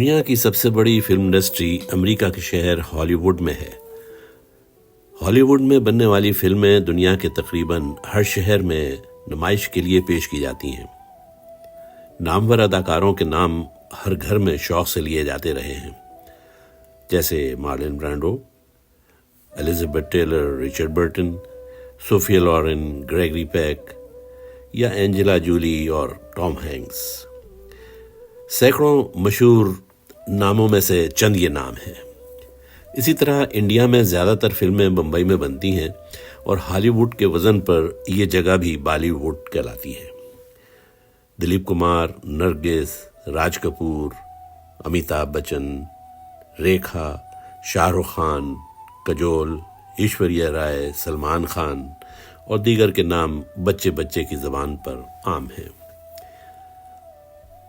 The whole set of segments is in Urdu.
دنیا کی سب سے بڑی فلم انڈسٹری امریکہ کے شہر ہالی ووڈ میں ہے۔ ہالی ووڈ میں بننے والی فلمیں دنیا کے تقریباً ہر شہر میں نمائش کے لیے پیش کی جاتی ہیں۔ نامور اداکاروں کے نام ہر گھر میں شوق سے لیے جاتے رہے ہیں، جیسے Marlon Brando, Elizabeth Taylor, Richard Burton, Sophia Loren, Gregory Peck یا اینجلا جولی اور ٹام ہینکس۔ سینکڑوں مشہور ناموں میں سے چند یہ نام ہیں۔ اسی طرح انڈیا میں زیادہ تر فلمیں بمبئی میں بنتی ہیں اور ہالی ووڈ کے وزن پر یہ جگہ بھی بالی ووڈ کہلاتی ہے۔ دلیپ کمار، نرگس، راج کپور، امیتابھ بچن، ریکھا، شاہ رخ خان، کجول، ایشوریہ رائے، سلمان خان اور دیگر کے نام بچے بچے کی زبان پر عام ہیں۔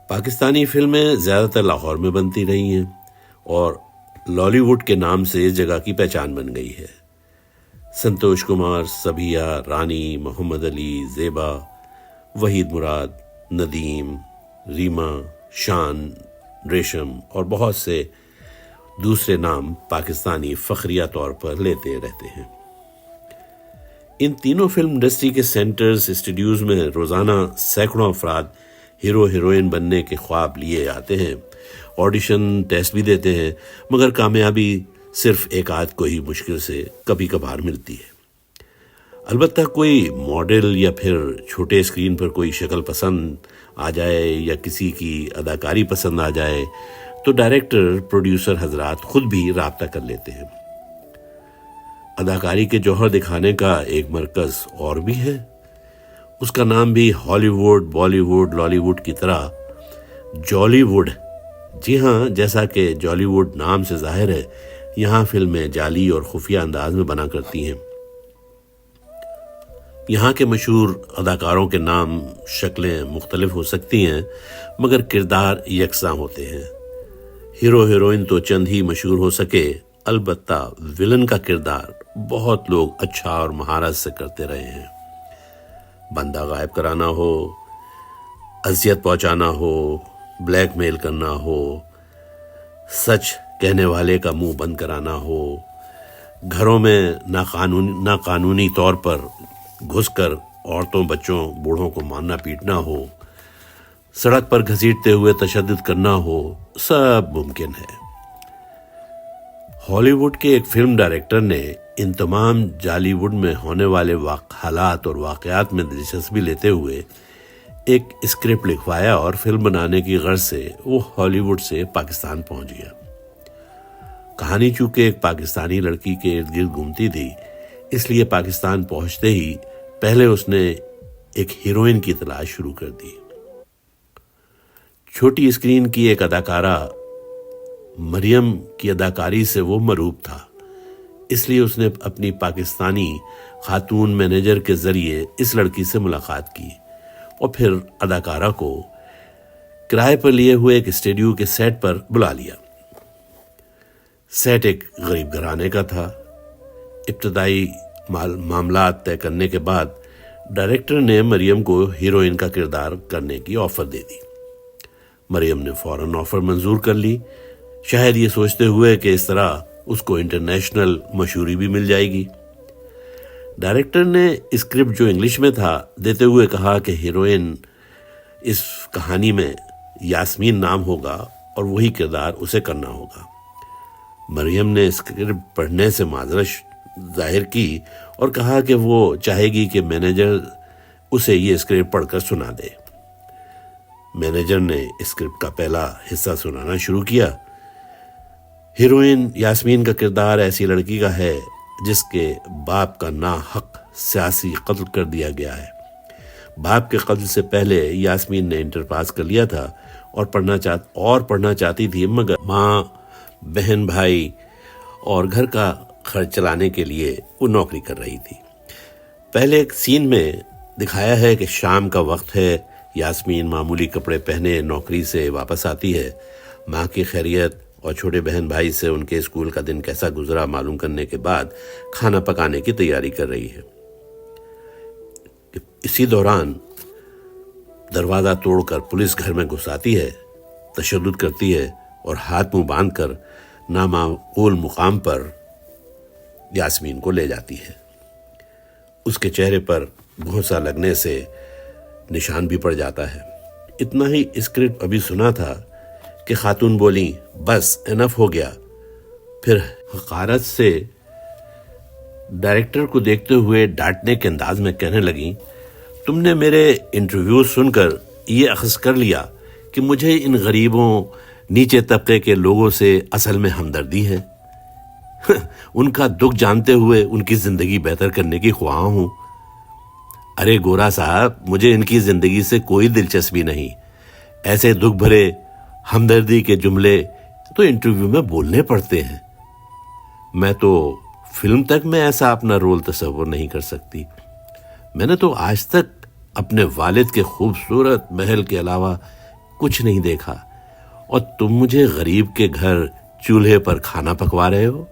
پاکستانی فلمیں زیادہ تر لاہور میں بنتی رہی ہیں اور لالی ووڈ کے نام سے اس جگہ کی پہچان بن گئی ہے۔ سنتوش کمار، سبھیا، رانی، محمد علی، زیبا، وحید مراد، ندیم، ریما، شان، ریشم اور بہت سے دوسرے نام پاکستانی فخریہ طور پر لیتے رہتے ہیں۔ ان تینوں فلم انڈسٹری کے سینٹرز اسٹوڈیوز میں روزانہ سینکڑوں افراد ہیرو ہیروئن بننے کے خواب لیے آتے ہیں، آڈیشن ٹیسٹ بھی دیتے ہیں، مگر کامیابی صرف ایک آدھ کو ہی مشکل سے کبھی کبھار ملتی ہے۔ البتہ کوئی ماڈل یا پھر چھوٹے اسکرین پر کوئی شکل پسند آ جائے یا کسی کی اداکاری پسند آ جائے تو ڈائریکٹر، پروڈیوسر حضرات خود بھی رابطہ کر لیتے ہیں۔ اداکاری کے جوہر دکھانے کا ایک مرکز اور بھی ہے، اس کا نام بھی Hollywood, Bollywood, Lollywood کی طرح جولی ووڈ۔ جی ہاں، جیسا کہ جولی ووڈ نام سے ظاہر ہے، یہاں فلمیں جعلی اور خفیہ انداز میں بنا کرتی ہیں۔ یہاں کے مشہور اداکاروں کے نام، شکلیں مختلف ہو سکتی ہیں مگر کردار یکساں ہوتے ہیں۔ ہیرو ہیروئن تو چند ہی مشہور ہو سکے، البتہ ویلن کا کردار بہت لوگ اچھا اور مہارت سے کرتے رہے ہیں۔ بندہ غائب کرانا ہو، اذیت پہنچانا ہو، بلیک میل کرنا ہو، سچ کہنے والے کا منہ بند کرانا ہو، گھروں میں ناقانونی طور پر گھس کر عورتوں، بچوں، بوڑھوں کو مارنا پیٹنا ہو، سڑک پر گھسیٹتے ہوئے تشدد کرنا ہو، سب ممکن ہے۔ ہالی ووڈ کے ایک فلم ڈائریکٹر نے ان تمام جالی ووڈ میں ہونے والے حالات اور واقعات میں دلچسپی لیتے ہوئے ایک اسکرپٹ لکھوایا اور فلم بنانے کی غرض سے وہ ہالی ووڈ سے پاکستان پہنچ گیا۔ کہانی چونکہ ایک پاکستانی لڑکی کے ارد گرد گھومتی تھی، اس لیے پاکستان پہنچتے ہی پہلے اس نے ایک ہیروئن کی تلاش شروع کر دی۔ چھوٹی اسکرین کی ایک اداکارہ مریم کی اداکاری سے وہ مرعوب تھا، اس لیے اس نے اپنی پاکستانی خاتون مینیجر کے ذریعے اس لڑکی سے ملاقات کی اور پھر اداکارہ کو کرائے پر لیے ہوئے ایک اسٹوڈیو کے سیٹ پر بلا لیا۔ سیٹ ایک غریب گھرانے کا تھا۔ ابتدائی معاملات طے کرنے کے بعد ڈائریکٹر نے مریم کو ہیروئن کا کردار کرنے کی آفر دے دی۔ مریم نے فوراً آفر منظور کر لی، شاید یہ سوچتے ہوئے کہ اس طرح اس کو انٹرنیشنل مشہوری بھی مل جائے گی۔ ڈائریکٹر نے اسکرپٹ جو انگلش میں تھا دیتے ہوئے کہا کہ ہیروئن اس کہانی میں یاسمین نام ہوگا اور وہی کردار اسے کرنا ہوگا۔ مریم نے اسکرپٹ پڑھنے سے معذرت ظاہر کی اور کہا کہ وہ چاہے گی کہ مینیجر اسے یہ اسکرپٹ پڑھ کر سنا دے۔ مینیجر نے اسکرپٹ کا پہلا حصہ سنانا شروع کیا۔ ہیروئن یاسمین کا کردار ایسی لڑکی کا ہے جس کے باپ کا ناحق سیاسی قتل کر دیا گیا ہے۔ باپ کے قتل سے پہلے یاسمین نے انٹر پاس کر لیا تھا اور پڑھنا چاہتی تھی، مگر ماں، بہن، بھائی اور گھر کا خرچ چلانے کے لیے وہ نوکری کر رہی تھی۔ پہلے ایک سین میں دکھایا ہے کہ شام کا وقت ہے، یاسمین معمولی کپڑے پہنے نوکری سے واپس آتی ہے، ماں کی خیریت اور چھوٹے بہن بھائی سے ان کے اسکول کا دن کیسا گزرا معلوم کرنے کے بعد کھانا پکانے کی تیاری کر رہی ہے۔ اسی دوران دروازہ توڑ کر پولیس گھر میں گھس آتی ہے، تشدد کرتی ہے اور ہاتھ منہ باندھ کر نامعقول مقام پر یاسمین کو لے جاتی ہے۔ اس کے چہرے پر گھونسا لگنے سے نشان بھی پڑ جاتا ہے۔ اتنا ہی اسکرپٹ ابھی سنا تھا کہ خاتون بولی، بس انف ہو گیا۔ پھر حقارت سے ڈائریکٹر کو دیکھتے ہوئے ڈانٹنے کے انداز میں کہنے لگیں، تم نے میرے انٹرویو سن کر یہ اخذ کر لیا کہ مجھے ان غریبوں نیچے طبقے کے لوگوں سے اصل میں ہمدردی ہے، ان کا دکھ جانتے ہوئے ان کی زندگی بہتر کرنے کی خواہاں ہوں۔ ارے گورا صاحب، مجھے ان کی زندگی سے کوئی دلچسپی نہیں۔ ایسے دکھ بھرے ہمدردی کے جملے تو انٹرویو میں بولنے پڑتے ہیں۔ میں تو فلم تک میں ایسا اپنا رول تصور نہیں کر سکتی۔ میں نے تو آج تک اپنے والد کے خوبصورت محل کے علاوہ کچھ نہیں دیکھا، اور تم مجھے غریب کے گھر چولہے پر کھانا پکوا رہے ہو۔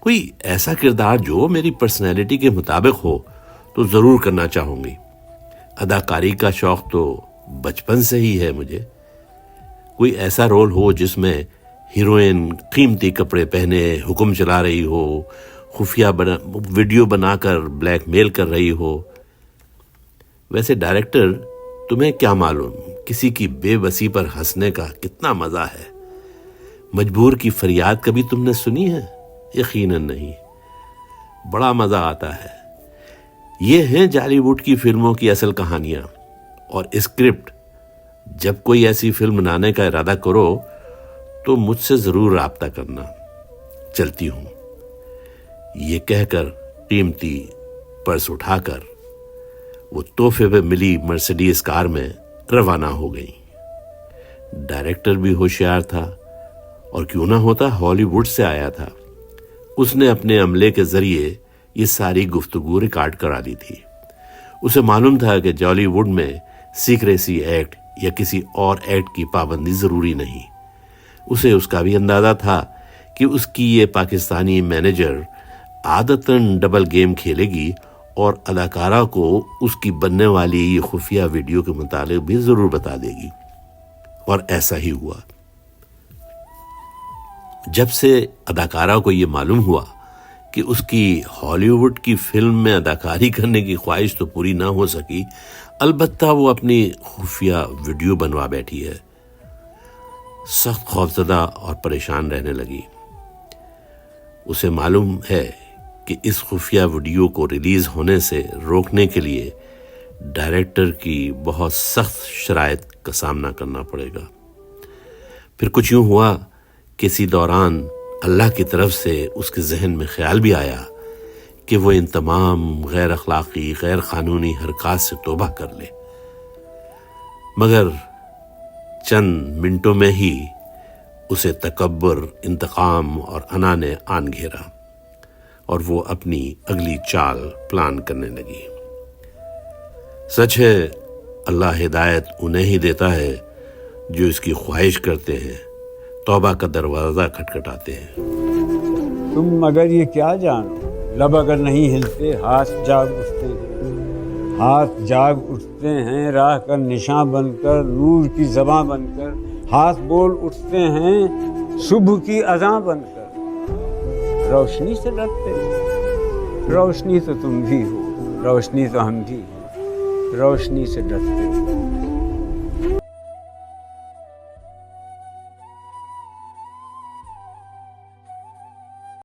کوئی ایسا کردار جو میری پرسنالٹی کے مطابق ہو تو ضرور کرنا چاہوں گی۔ اداکاری کا شوق تو بچپن سے ہی ہے مجھے۔ کوئی ایسا رول ہو جس میں ہیروئن قیمتی کپڑے پہنے حکم چلا رہی ہو، خفیہ ویڈیو بنا کر بلیک میل کر رہی ہو۔ ویسے ڈائریکٹر، تمہیں کیا معلوم کسی کی بے بسی پر ہنسنے کا کتنا مزہ ہے۔ مجبور کی فریاد کبھی تم نے سنی ہے؟ یقیناً نہیں۔ بڑا مزہ آتا ہے۔ یہ ہیں جالی ووڈ کی فلموں کی اصل کہانیاں اور اسکرپٹ۔ جب کوئی ایسی فلم بنانے کا ارادہ کرو تو مجھ سے ضرور رابطہ کرنا۔ چلتی ہوں۔ یہ کہہ کر قیمتی پرس اٹھا کر وہ تحفے پہ ملی مرسیڈیز کار میں روانہ ہو گئی۔ ڈائریکٹر بھی ہوشیار تھا، اور کیوں نہ ہوتا، ہالی ووڈ سے آیا تھا۔ اس نے اپنے عملے کے ذریعے یہ ساری گفتگو ریکارڈ کرا لی تھی۔ اسے معلوم تھا کہ جالی ووڈ میں سیکریسی ایکٹ یا کسی اور ایکٹ کی پابندی ضروری نہیں۔ اسے اس کا بھی اندازہ تھا کہ اس کی یہ پاکستانی مینیجر عادتاً ڈبل گیم کھیلے گی اور اداکارہ کو اس کی بننے والی یہ خفیہ ویڈیو کے متعلق بھی ضرور بتا دے گی، اور ایسا ہی ہوا۔ جب سے اداکارہ کو یہ معلوم ہوا کہ اس کی ہالی ووڈ کی فلم میں اداکاری کرنے کی خواہش تو پوری نہ ہو سکی، البتہ وہ اپنی خفیہ ویڈیو بنوا بیٹھی ہے، سخت خوفزدہ اور پریشان رہنے لگی۔ اسے معلوم ہے کہ اس خفیہ ویڈیو کو ریلیز ہونے سے روکنے کے لیے ڈائریکٹر کی بہت سخت شرائط کا سامنا کرنا پڑے گا۔ پھر کچھ یوں ہوا کہ اسی دوران اللہ کی طرف سے اس کے ذہن میں خیال بھی آیا کہ وہ ان تمام غیر اخلاقی، غیر قانونی حرکات سے توبہ کر لے، مگر چند منٹوں میں ہی اسے تکبر، انتقام اور انا نے آن گھیرا، اور وہ اپنی اگلی چال پلان کرنے لگی۔ سچ ہے، اللہ ہدایت انہیں ہی دیتا ہے جو اس کی خواہش کرتے ہیں، توبہ کا دروازہ کھٹکھٹاتے ہیں۔ تم مگر یہ کیا جانو، لب اگر نہیں ہلتے ہاتھ جاگ اٹھتے ہیں، ہاتھ جاگ اٹھتے ہیں راہ کا نشاں بن کر، نور کی زباں بن کر، ہاتھ بول اٹھتے ہیں صبح کی اذاں بن کر۔ روشنی سے ڈرتے ہیں، روشنی تو تم بھی ہو، روشنی تو ہم بھی ہیں، روشنی سے ڈرتے ہیں۔